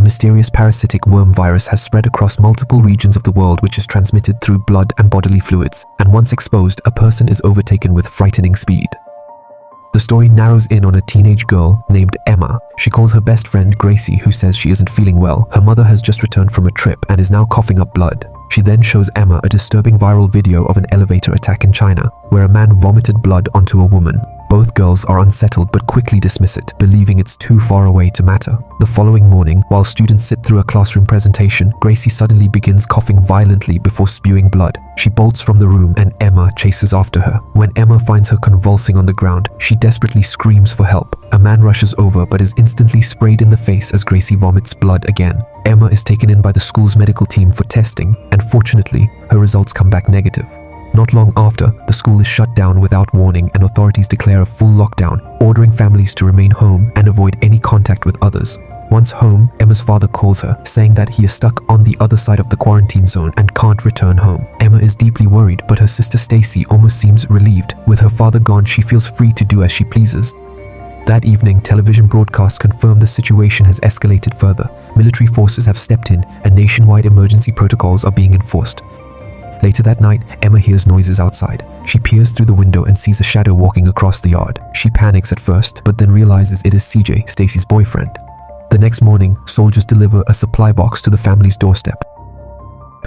mysterious parasitic worm virus has spread across multiple regions of the world, which is transmitted through blood and bodily fluids, and once exposed, a person is overtaken with frightening speed. The story narrows in on a teenage girl named Emma. She calls her best friend Gracie, who says she isn't feeling well. Her mother has just returned from a trip and is now coughing up blood. She then shows Emma a disturbing viral video of an elevator attack in China, where a man vomited blood onto a woman. Both girls are unsettled but quickly dismiss it, believing it's too far away to matter. The following morning, while students sit through a classroom presentation, Gracie suddenly begins coughing violently before spewing blood. She bolts from the room and Emma chases after her. When Emma finds her convulsing on the ground, she desperately screams for help. A man rushes over but is instantly sprayed in the face as Gracie vomits blood again. Emma is taken in by the school's medical team for testing, and fortunately, her results come back negative. Not long after, the school is shut down without warning and authorities declare a full lockdown, ordering families to remain home and avoid any contact with others. Once home, Emma's father calls her, saying that he is stuck on the other side of the quarantine zone and can't return home. Emma is deeply worried, but her sister Stacy almost seems relieved. With her father gone, she feels free to do as she pleases. That evening, television broadcasts confirm the situation has escalated further. Military forces have stepped in and nationwide emergency protocols are being enforced. Later that night, Emma hears noises outside. She peers through the window and sees a shadow walking across the yard. She panics at first, but then realizes it is CJ, Stacy's boyfriend. The next morning, soldiers deliver a supply box to the family's doorstep.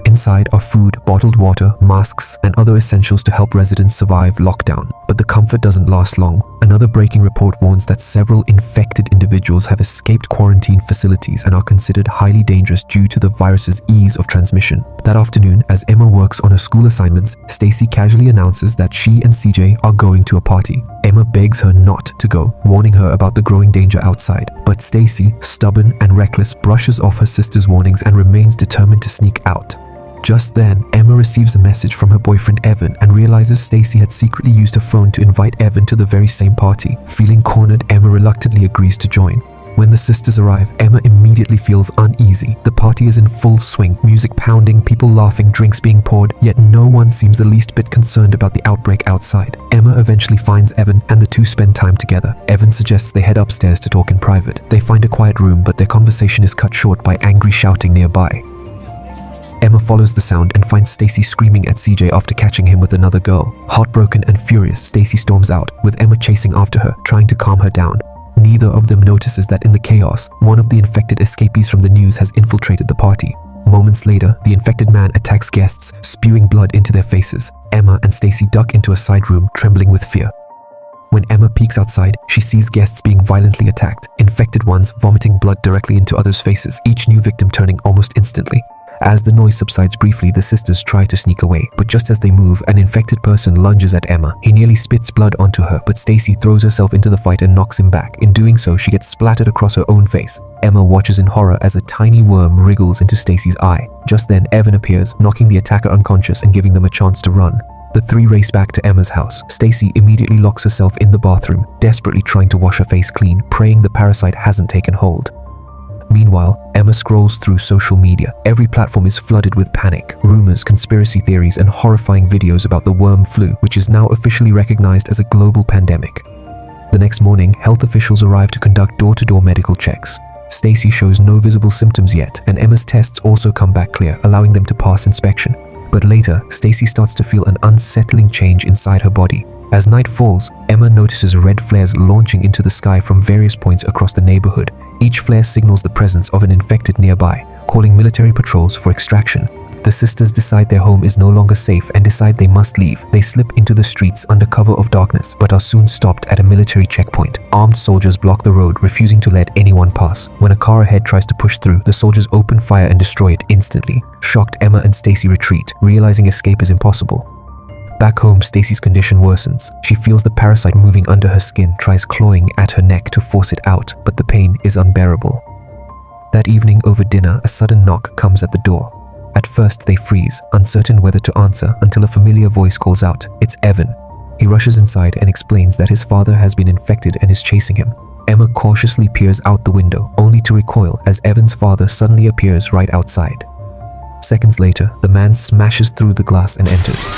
Inside are food, bottled water, masks, and other essentials to help residents survive lockdown. But the comfort doesn't last long. Another breaking report warns that several infected individuals have escaped quarantine facilities and are considered highly dangerous due to the virus's ease of transmission. That afternoon, as Emma works on her school assignments, Stacy casually announces that she and CJ are going to a party. Emma begs her not to go, warning her about the growing danger outside. But Stacy, stubborn and reckless, brushes off her sister's warnings and remains determined to sneak out. Just then, Emma receives a message from her boyfriend Evan and realizes Stacy had secretly used her phone to invite Evan to the very same party. Feeling cornered, Emma reluctantly agrees to join. When the sisters arrive, Emma immediately feels uneasy. The party is in full swing, music pounding, people laughing, drinks being poured, yet no one seems the least bit concerned about the outbreak outside. Emma eventually finds Evan and the two spend time together. Evan suggests they head upstairs to talk in private. They find a quiet room, but their conversation is cut short by angry shouting nearby. Emma follows the sound and finds Stacy screaming at CJ after catching him with another girl. Heartbroken and furious, Stacy storms out, with Emma chasing after her, trying to calm her down. Neither of them notices that in the chaos, one of the infected escapees from the news has infiltrated the party. Moments later, the infected man attacks guests, spewing blood into their faces. Emma and Stacy duck into a side room, trembling with fear. When Emma peeks outside, she sees guests being violently attacked, infected ones vomiting blood directly into others' faces, each new victim turning almost instantly. As the noise subsides briefly, the sisters try to sneak away, but just as they move, an infected person lunges at Emma. He nearly spits blood onto her, but Stacy throws herself into the fight and knocks him back. In doing so, she gets splattered across her own face. Emma watches in horror as a tiny worm wriggles into Stacy's eye. Just then, Evan appears, knocking the attacker unconscious and giving them a chance to run. The three race back to Emma's house. Stacy immediately locks herself in the bathroom, desperately trying to wash her face clean, praying the parasite hasn't taken hold. Meanwhile, Emma scrolls through social media. Every platform is flooded with panic, rumors, conspiracy theories, and horrifying videos about the worm flu, which is now officially recognized as a global pandemic. The next morning, health officials arrive to conduct door-to-door medical checks. Stacy shows no visible symptoms yet, and Emma's tests also come back clear, allowing them to pass inspection. But later, Stacy starts to feel an unsettling change inside her body. As night falls, Emma notices red flares launching into the sky from various points across the neighborhood. Each flare signals the presence of an infected nearby, calling military patrols for extraction. The sisters decide their home is no longer safe and decide they must leave. They slip into the streets under cover of darkness, but are soon stopped at a military checkpoint. Armed soldiers block the road, refusing to let anyone pass. When a car ahead tries to push through, the soldiers open fire and destroy it instantly. Shocked, Emma and Stacy retreat, realizing escape is impossible. Back home, Stacy's condition worsens. She feels the parasite moving under her skin, tries clawing at her neck to force it out, but the pain is unbearable. That evening over dinner, a sudden knock comes at the door. At first, they freeze, uncertain whether to answer, until a familiar voice calls out, "It's Evan." He rushes inside and explains that his father has been infected and is chasing him. Emma cautiously peers out the window, only to recoil as Evan's father suddenly appears right outside. Seconds later, the man smashes through the glass and enters.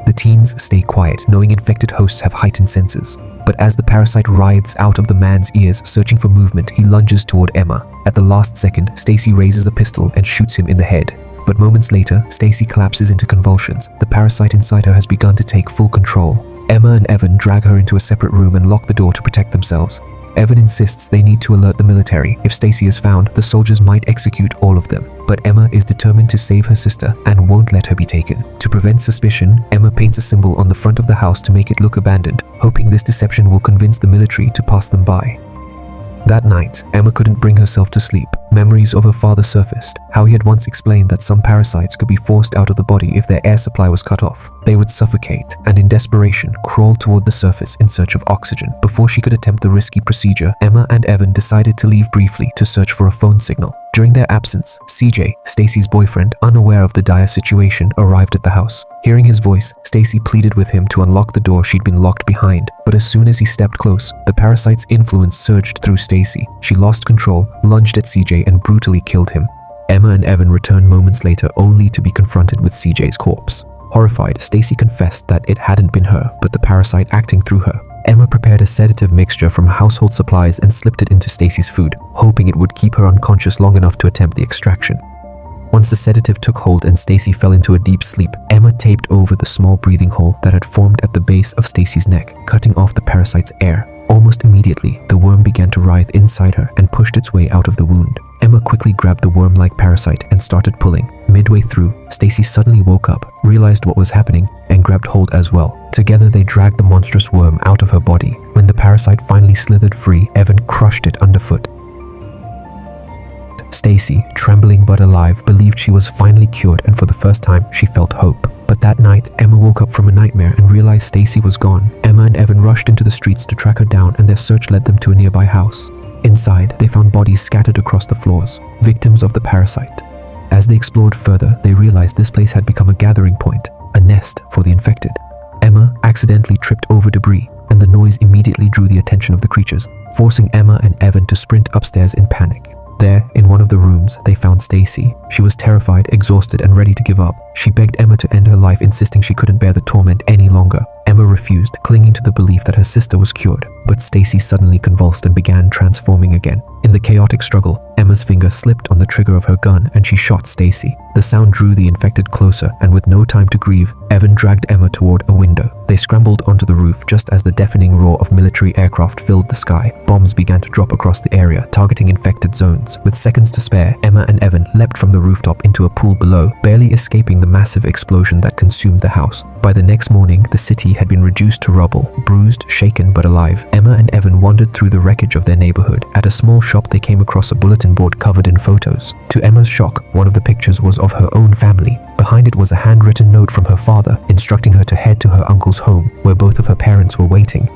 The teens stay quiet, knowing infected hosts have heightened senses. But as the parasite writhes out of the man's ears, searching for movement, he lunges toward Emma. At the last second, Stacy raises a pistol and shoots him in the head. But moments later, Stacy collapses into convulsions. The parasite inside her has begun to take full control. Emma and Evan drag her into a separate room and lock the door to protect themselves. Evan insists they need to alert the military. If Stacy is found, the soldiers might execute all of them. But Emma is determined to save her sister and won't let her be taken. To prevent suspicion, Emma paints a symbol on the front of the house to make it look abandoned, hoping this deception will convince the military to pass them by. That night, Emma couldn't bring herself to sleep. Memories of her father surfaced, how he had once explained that some parasites could be forced out of the body if their air supply was cut off. They would suffocate and in desperation crawl toward the surface in search of oxygen. Before she could attempt the risky procedure, Emma and Evan decided to leave briefly to search for a phone signal. During their absence, CJ, Stacy's boyfriend, unaware of the dire situation, arrived at the house. Hearing his voice, Stacy pleaded with him to unlock the door she'd been locked behind. But as soon as he stepped close, the parasite's influence surged through Stacy. She lost control, lunged at CJ, and brutally killed him. Emma and Evan returned moments later only to be confronted with CJ's corpse. Horrified, Stacy confessed that it hadn't been her, but the parasite acting through her. Emma prepared a sedative mixture from household supplies and slipped it into Stacy's food, hoping it would keep her unconscious long enough to attempt the extraction. Once the sedative took hold and Stacy fell into a deep sleep, Emma taped over the small breathing hole that had formed at the base of Stacy's neck, cutting off the parasite's air. Almost immediately, the worm began to writhe inside her and pushed its way out of the wound. Emma quickly grabbed the worm-like parasite and started pulling. Midway through, Stacy suddenly woke up, realized what was happening, and grabbed hold as well. Together, they dragged the monstrous worm out of her body. When the parasite finally slithered free, Evan crushed it underfoot. Stacy, trembling but alive, believed she was finally cured, and for the first time, she felt hope. But that night, Emma woke up from a nightmare and realized Stacy was gone. Emma and Evan rushed into the streets to track her down, and their search led them to a nearby house. Inside, they found bodies scattered across the floors, victims of the parasite. As they explored further, they realized this place had become a gathering point, a nest for the infected. Emma accidentally tripped over debris, and the noise immediately drew the attention of the creatures, forcing Emma and Evan to sprint upstairs in panic. There, in one of the rooms, they found Stacy. She was terrified, exhausted, and ready to give up. She begged Emma to end her life, insisting she couldn't bear the torment any longer. Emma refused, clinging to the belief that her sister was cured. But Stacy suddenly convulsed and began transforming again. In the chaotic struggle, Emma's finger slipped on the trigger of her gun and she shot Stacy. The sound drew the infected closer, and with no time to grieve, Evan dragged Emma toward a window. They scrambled onto the roof just as the deafening roar of military aircraft filled the sky. Bombs began to drop across the area, targeting infected zones. With seconds to spare, Emma and Evan leapt from the rooftop into a pool below, barely escaping the massive explosion that consumed the house. By the next morning, the city had been reduced to rubble. Bruised, shaken, but alive, Emma and Evan wandered through the wreckage of their neighborhood. At a small shop, they came across a bulletin board covered in photos. To Emma's shock, one of the pictures was of her own family. Behind it was a handwritten note from her father, instructing her to head to her uncle's home, where both of her parents were waiting.